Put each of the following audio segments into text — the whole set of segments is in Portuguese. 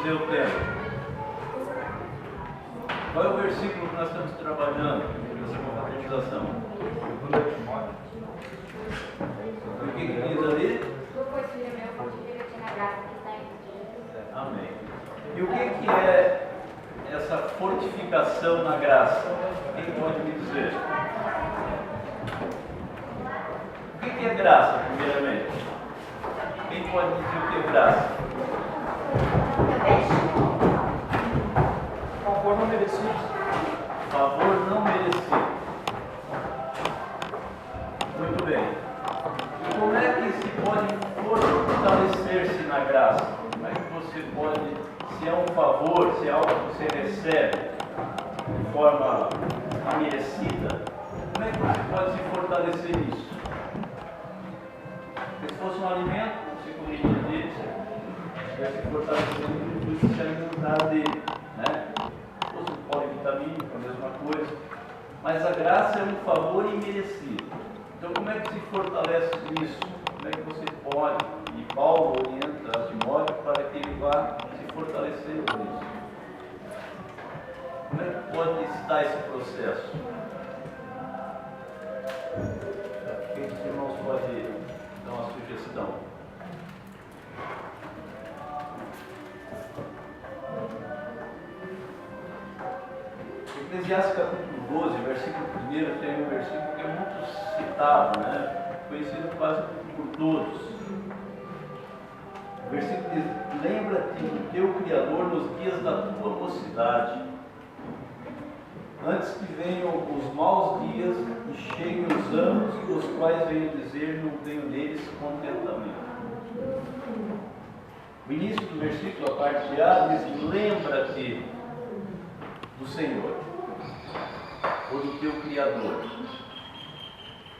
seu tempo. Qual é o versículo que nós estamos trabalhando nessa confraternização? O que diz ali? Amém. E o que é essa fortificação na graça? Quem pode me dizer? O que é graça, primeiramente? Quem pode dizer o que é graça? Favor não merecido. Favor não merecido. Muito bem. E como é que se pode fortalecer-se na graça? Como é que você pode, se é um favor, se é algo que você recebe de forma merecida, como é que você pode se fortalecer nisso? Porque se fosse um alimento, você comeria dele, você vai se fortalecer no que se alimentar dele, né? Se fosse um polivitamínico, a mesma coisa. Mas a graça é um favor imerecido. Então, como é que se fortalece nisso? Como é que você pode? E Paulo orienta a Timóteo para que ele vá se fortalecendo nisso. Como é que pode estar esse processo? Quem dos irmãos pode dar uma sugestão? Eclesiastes capítulo 12, versículo 1, tem um versículo que é muito citado, né? Conhecido quase por todos. O versículo diz: lembra-te do teu Criador nos dias da tua mocidade, antes que venham os maus dias e cheguem os anos dos quais venho dizer, não tenho neles contentamento. O início do versículo, a parte A, diz: lembra-te do Senhor, ou do teu Criador.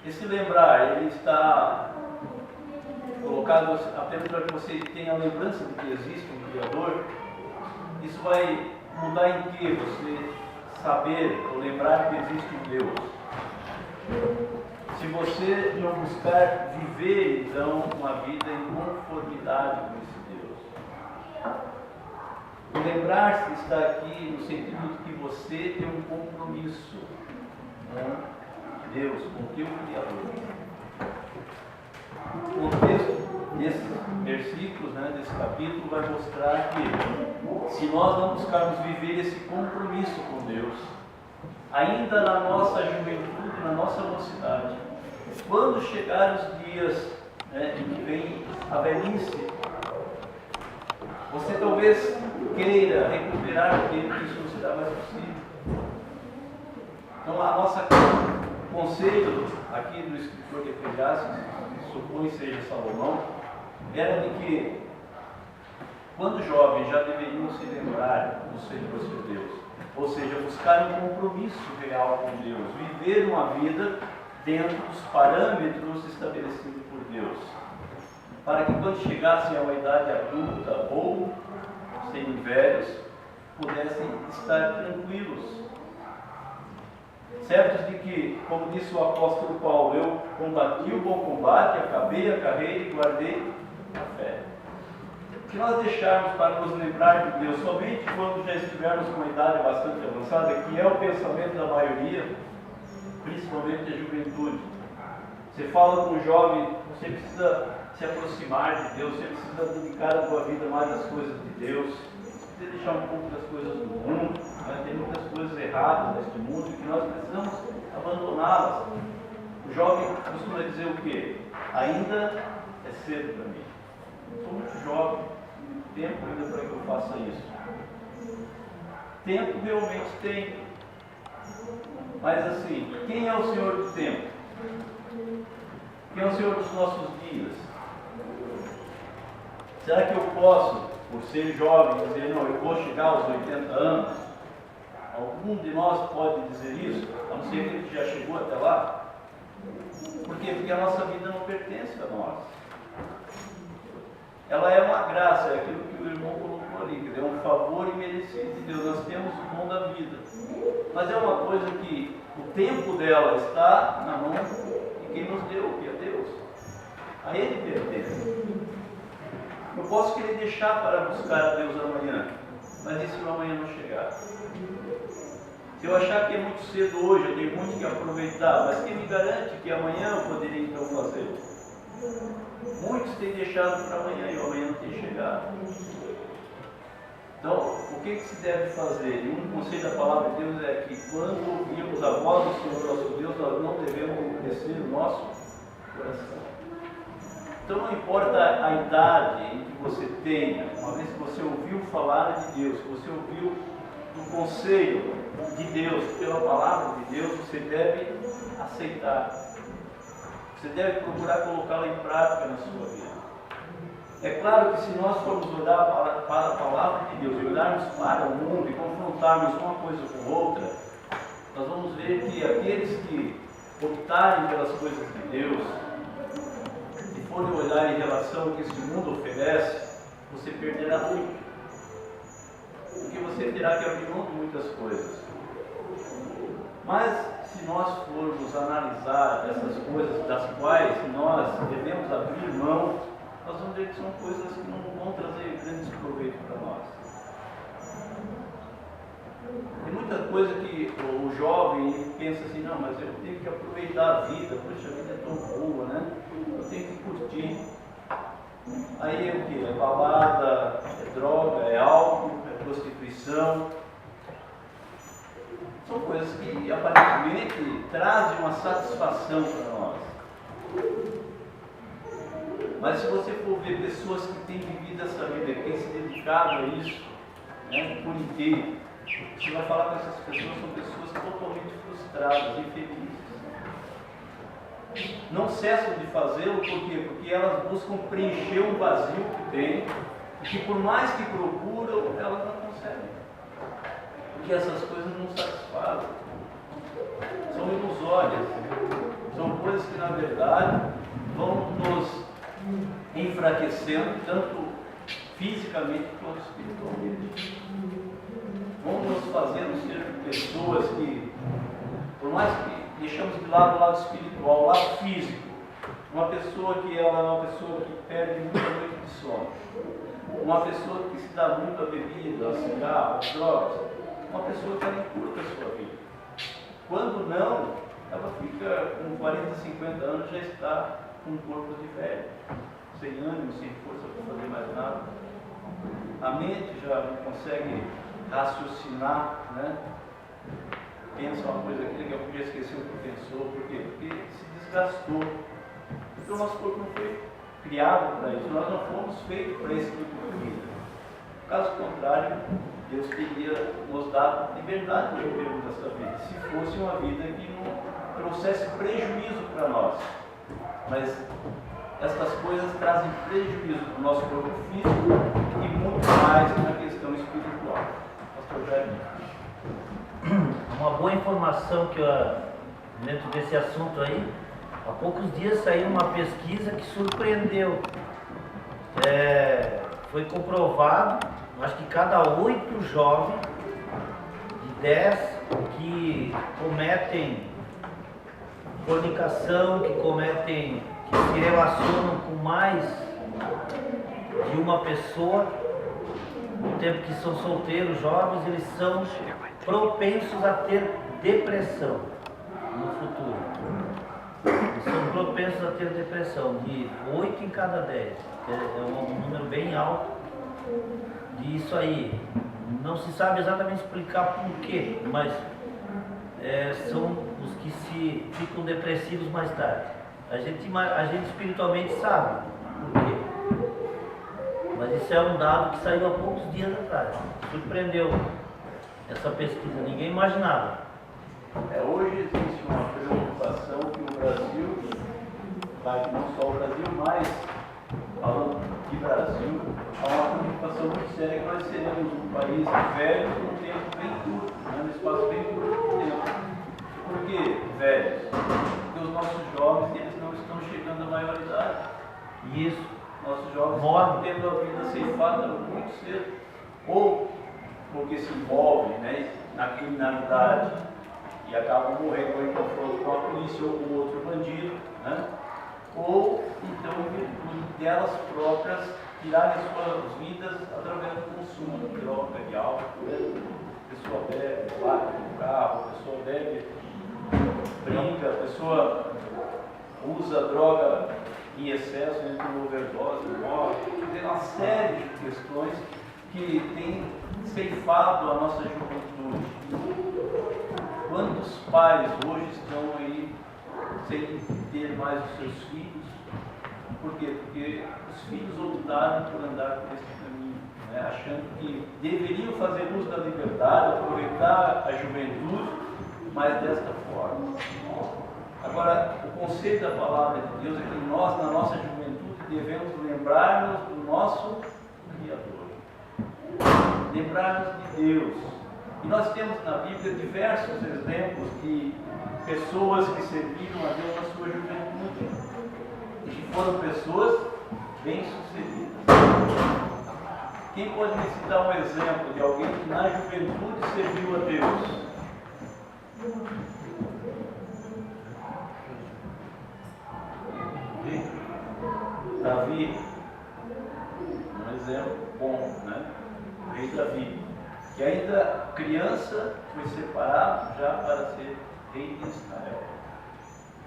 Esse lembrar, ele está colocado apenas para que você tenha a lembrança de que existe um Criador. Isso vai mudar em que você saber ou lembrar que existe um Deus? Se você não buscar viver, então, uma vida em conformidade com esse Deus. O lembrar-se está aqui no sentido de que você tem um compromisso com Deus, com o teu Criador. O texto desses versículos, né, desse capítulo, vai mostrar que se nós não buscarmos viver esse compromisso com Deus, ainda na nossa juventude, na nossa mocidade, quando chegar os dias, né, em que vem a velhice, você talvez queira recuperar aquilo que isso não será mais possível. Então, a nossa conselho aqui do escritor de Eclesiastes, supõe seja Salomão, era de que, quando jovens, já deveriam se lembrar do Senhor seu Deus, ou seja, buscar um compromisso real com Deus, viver uma vida dentro dos parâmetros estabelecidos por Deus, para que quando chegassem a uma idade adulta ou sendo velhos, pudessem estar tranquilos, certos de que, como disse o apóstolo Paulo, eu combati o bom combate, acabei a carreira e guardei a fé. Se nós deixarmos para nos lembrar de Deus somente quando já estivermos com uma idade bastante avançada, que é o pensamento da maioria, principalmente a juventude, você fala com o jovem, você precisa se aproximar de Deus, você precisa dedicar a tua vida mais às coisas de Deus, você precisa deixar um pouco das coisas do mundo, né? Tem muitas coisas erradas neste mundo e que nós precisamos abandoná-las. O jovem costuma dizer o quê? Ainda é cedo para mim. Eu sou muito jovem, muito tempo ainda para que eu faça isso. Tempo realmente tem. Mas assim, quem é o Senhor do tempo? Quem é o Senhor dos nossos dias? Será que eu posso, por ser jovem, dizer, não, eu vou chegar aos 80 anos? Algum de nós pode dizer isso? A não ser que ele já chegou até lá? Por quê? Porque a nossa vida não pertence a nós. Ela é uma graça, é aquilo que o irmão colocou ali, que é um favor imerecido de Deus. Nós temos o dom da vida. Mas é uma coisa que o tempo dela está na mão de quem nos deu, que é Deus. A Ele pertence. Eu posso querer deixar para buscar a Deus amanhã, mas e se o amanhã não chegar? Se eu achar que é muito cedo hoje, eu tenho muito que aproveitar, mas quem me garante que amanhã eu poderia então fazer? Muitos têm deixado para amanhã e o amanhã não tem chegado. Então, o que se deve fazer? E um conselho da palavra de Deus é que quando ouvirmos a voz do Senhor nosso Deus, nós não devemos endurecer o nosso coração. Então não importa a idade em que você tenha, uma vez que você ouviu falar de Deus, que você ouviu do conselho de Deus, pela palavra de Deus, você deve aceitar. Você deve procurar colocá-la em prática na sua vida. É claro que se nós formos olhar para a palavra de Deus e olharmos para o mundo e confrontarmos uma coisa com outra, nós vamos ver que aqueles que optarem pelas coisas de Deus e forem olhar em relação ao que esse mundo oferece, você perderá muito. Porque você terá que abrir mão de muitas coisas. Mas se nós formos analisar essas coisas das quais nós devemos abrir mão, nós vamos ver que são coisas que não vão trazer grandes proveitos para nós. Tem muita coisa que o jovem pensa assim, não, mas eu tenho que aproveitar a vida, poxa, a vida é tão boa, né? Eu tenho que curtir. Aí é o que? É balada, é droga, é álcool, é prostituição. São coisas que aparentemente trazem uma satisfação para nós. Mas se você for ver pessoas que têm vivido essa vida, que têm se dedicado a isso, né, por inteiro, você vai falar com essas pessoas, são pessoas totalmente frustradas, infelizes. Não cessam de fazê-lo, por quê? Porque elas buscam preencher um vazio que tem, e que por mais que procuram, elas não conseguem. Porque essas coisas não satisfazem. São ilusórias. São coisas que, na verdade, vão nos enfraquecendo, tanto fisicamente quanto espiritualmente. Vão nos fazendo ser pessoas que, por mais que deixamos de lado o lado espiritual, o lado físico, uma pessoa que ela é uma pessoa que perde muita noite de sono, uma pessoa que se dá muito a bebida, a cigarro, a drogas, uma pessoa que ela encurta a sua vida. Quando não, ela fica com 40, 50 anos, já está com um corpo de velho, sem ânimo, sem força para fazer mais nada. A mente já não consegue raciocinar, né? Pensa uma coisa aqui, daqui a pouco já esqueceu o que pensou. Por quê? Porque se desgastou. Porque o nosso corpo não foi criado para isso, nós não fomos feitos para esse tipo de vida. Caso contrário, Deus teria nos dado liberdade de vivermos essa vida, se fosse uma vida que não trouxesse prejuízo para nós. Mas estas coisas trazem prejuízo para o nosso corpo físico e muito mais na questão espiritual. Pastor Jair. Uma boa informação que dentro desse assunto aí, há poucos dias saiu uma pesquisa que surpreendeu. Foi comprovado, acho que cada 8 jovens de 10 que cometem fornicação, que se relacionam com mais de uma pessoa, no tempo que são solteiros, jovens, eles são propensos a ter depressão no futuro. Eles são propensos a ter depressão, de 8 em cada 10. É um número bem alto disso aí. Não se sabe exatamente explicar por quê, mas são os que se ficam depressivos mais tarde. A gente espiritualmente sabe por quê. Mas isso é um dado que saiu há poucos dias atrás. Surpreendeu essa pesquisa, ninguém imaginava. Hoje existe uma preocupação que o Brasil, não só o Brasil, mas falando de Brasil, há uma preocupação muito séria que nós seremos um país velho com um tempo bem curto, um espaço bem curto de tempo. Por que velhos? Porque os nossos jovens eles não estão chegando à maioridade. E isso, nossos jovens estão tendo a vida ceifada muito cedo. Ou porque se envolvem, né, na criminalidade e acabam morrendo em confronto com a polícia ou com outro bandido, né? Ou então em virtude delas próprias tirarem suas vidas através do consumo de droga, de álcool. Né? A pessoa bebe, bate no carro, a pessoa bebe, brinca, a pessoa usa droga em excesso, entra em overdose, morre. Tem uma série de questões que tem ceifado a nossa juventude. Quantos pais hoje estão aí sem ter mais os seus filhos? Por quê? Porque os filhos optaram por andar por esse caminho, né? Achando que deveriam fazer uso da liberdade, aproveitar a juventude, mas desta forma. Agora, o conceito da palavra de Deus é que nós, na nossa juventude, devemos lembrar-nos do nosso Criador. Lembrar-nos de Deus. E nós temos na Bíblia diversos exemplos de pessoas que serviram a Deus na sua juventude. E que foram pessoas bem-sucedidas. Quem pode me citar um exemplo de alguém que na juventude serviu a Deus? Davi, um exemplo bom, né? O rei Davi, que ainda criança foi separado já para ser rei de Israel.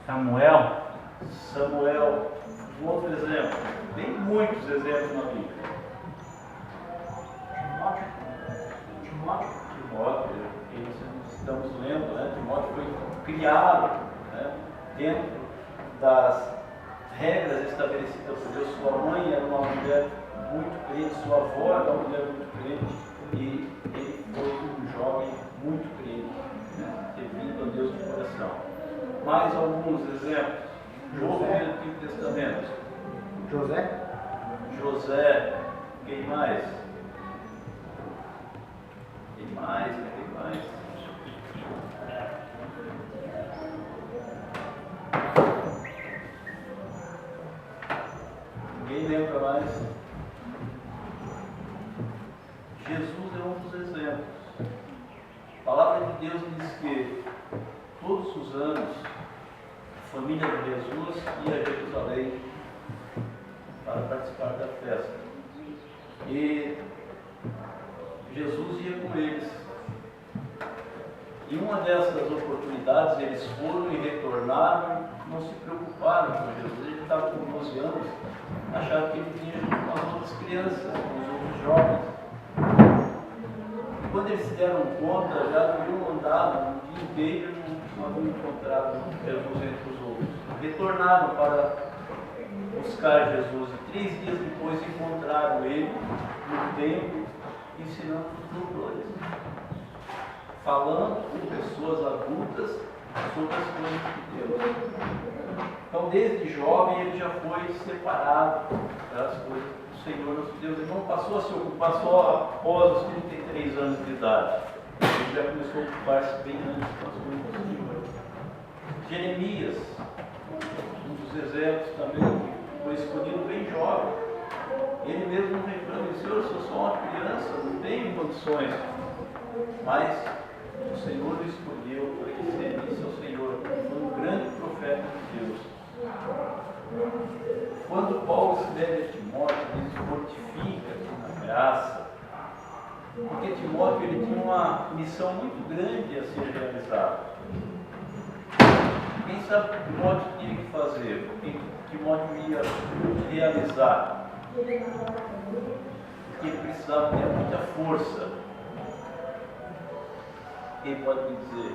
Samuel, um outro exemplo. Tem muitos exemplos na Bíblia. Timóteo, que nós estamos lendo, né? Timóteo foi criado, né? Dentro das regras estabelecidas por Deus. Sua mãe era uma mulher muito crente, sua avó era uma mulher muito crente, e ele foi um jovem muito crente, né? Servindo a Deus de coração. Mais alguns exemplos. Job no Antigo Testamento. José. Quem mais? Quem mais? Ninguém lembra mais? Jesus é um dos exemplos. A palavra de Deus diz que todos os anos a família de Jesus ia a Jerusalém para participar da festa. E Jesus ia com eles. Em uma dessas oportunidades, eles foram e retornaram, não se preocuparam com Jesus. Ele estava com 12 anos, acharam que ele vinha junto com as outras crianças, com os outros jovens. E quando eles se deram conta, já haviam andado um dia inteiro e não haviam encontrado Jesus entre os outros. Retornaram para buscar Jesus e 3 dias depois encontraram ele no templo, ensinando os doutores, falando com pessoas adultas sobre as coisas de Deus. Então, desde jovem, ele já foi separado das coisas do Senhor nosso Deus. Ele não passou a se ocupar só após os 33 anos de idade. Ele já começou a ocupar-se bem antes com as coisas do Senhor. Jeremias, um dos exemplos também, que foi escolhido bem jovem. Ele mesmo reclamou: Senhor, eu sou só uma criança, não tenho condições. Mas o Senhor o escolheu para que servisse ao Senhor. Foi um grande profeta de Deus. Quando Paulo escreve a Timóteo, ele diz: fortifica-te na graça. Porque Timóteo ele tinha uma missão muito grande a ser realizada. Quem sabe o que Timóteo tinha que fazer? O que Timóteo ia realizar? Porque ele precisava ter muita força. Quem pode me dizer?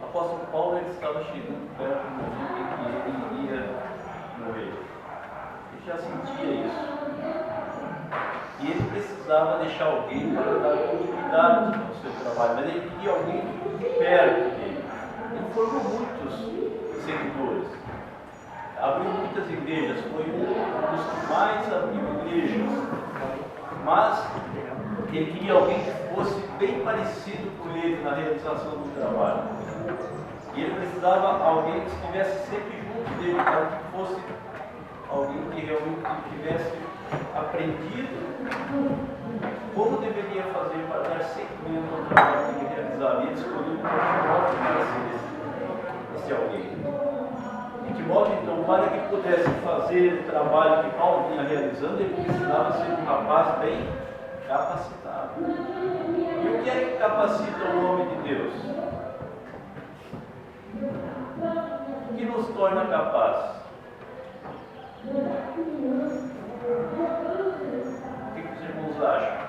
O apóstolo Paulo ele estava chegando perto do momento em que ele iria morrer. Ele já sentia isso. E ele precisava deixar alguém para dar continuidade ao seu trabalho, mas ele queria alguém perto dele. Ele formou muitos seguidores, abriu muitas igrejas, foi um dos que mais abriu igrejas, mas ele queria alguém que fosse bem parecido com ele na realização do trabalho. E ele precisava de alguém que estivesse sempre junto dele, para que fosse alguém que realmente tivesse aprendido como deveria fazer para dar seguimento ao trabalho que ele realizava. E ele escolheu um para ser para que pudesse fazer o trabalho que Paulo vinha realizando, ele precisava ser um rapaz bem capacitado. E o que é que capacita o homem de Deus? O que nos torna capazes? O que os irmãos acham?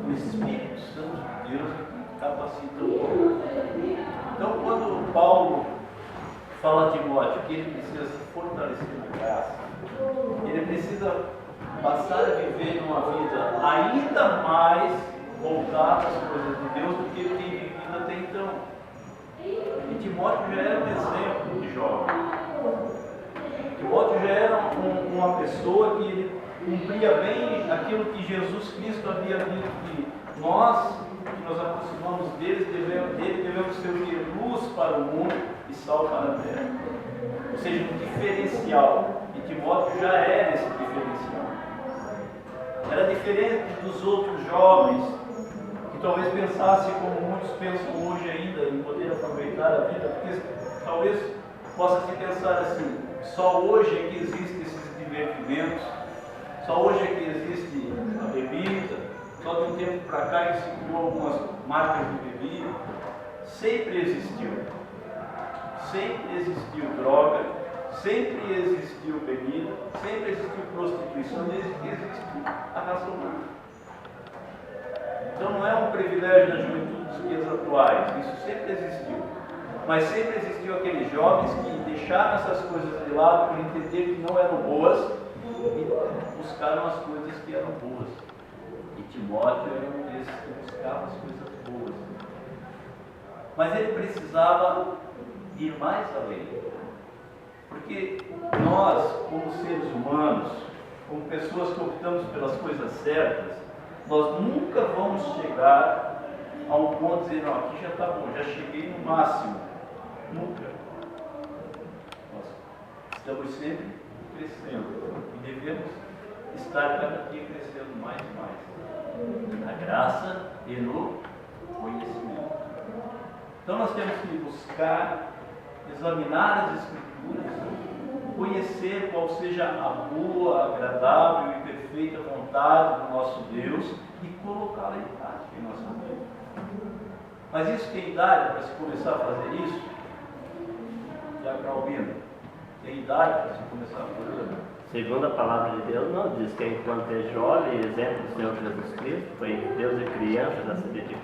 O Espírito Santo de Deus capacita o homem. Então, quando Paulo fala a Timóteo que ele precisa se fortalecer na graça, ele precisa passar a viver uma vida ainda mais voltada às coisas de Deus do que ele tem vivido até então. E Timóteo já era um exemplo de jovem. Timóteo já era uma pessoa que ele cumpria bem aquilo que Jesus Cristo havia dito, que nós, que nos aproximamos dele, devemos ser luz para o mundo e sal para a terra. Ou seja, um diferencial. E Timóteo já era esse diferencial. Era diferente dos outros jovens, que talvez pensassem como muitos pensam hoje ainda, em poder aproveitar a vida, porque talvez possa se pensar assim: só hoje é que existem esses divertimentos, só hoje é que existe a bebida, só de um tempo para cá que se criou algumas marcas de bebida. Sempre existiu. Sempre existiu droga, sempre existiu bebida, sempre existiu prostituição, desde que existiu a raça humana. Então não é um privilégio da juventude dos dias atuais, isso sempre existiu. Mas sempre existiu aqueles jovens que deixaram essas coisas de lado por entender que não eram boas e buscaram as coisas que eram boas. E Timóteo era um desses que buscava as coisas boas. Mas ele precisava ir mais além. Porque nós, como seres humanos, como pessoas que optamos pelas coisas certas, nós nunca vamos chegar a um ponto de dizer: não, aqui já está bom, já cheguei no máximo. Nunca. Nós estamos sempre crescendo e devemos estar cada dia crescendo mais e mais na graça e no conhecimento. Então nós temos que buscar, examinar as Escrituras, conhecer qual seja a boa, agradável e perfeita vontade do nosso Deus e colocá-la em prática em nossa vida. Mas isso tem idade para se começar a fazer isso? Tiago Albino, tem idade para se começar a fazer? Segundo a palavra de Deus, não diz que enquanto é jovem, exemplo do Senhor Jesus Cristo, foi Deus e criança, já se dedicou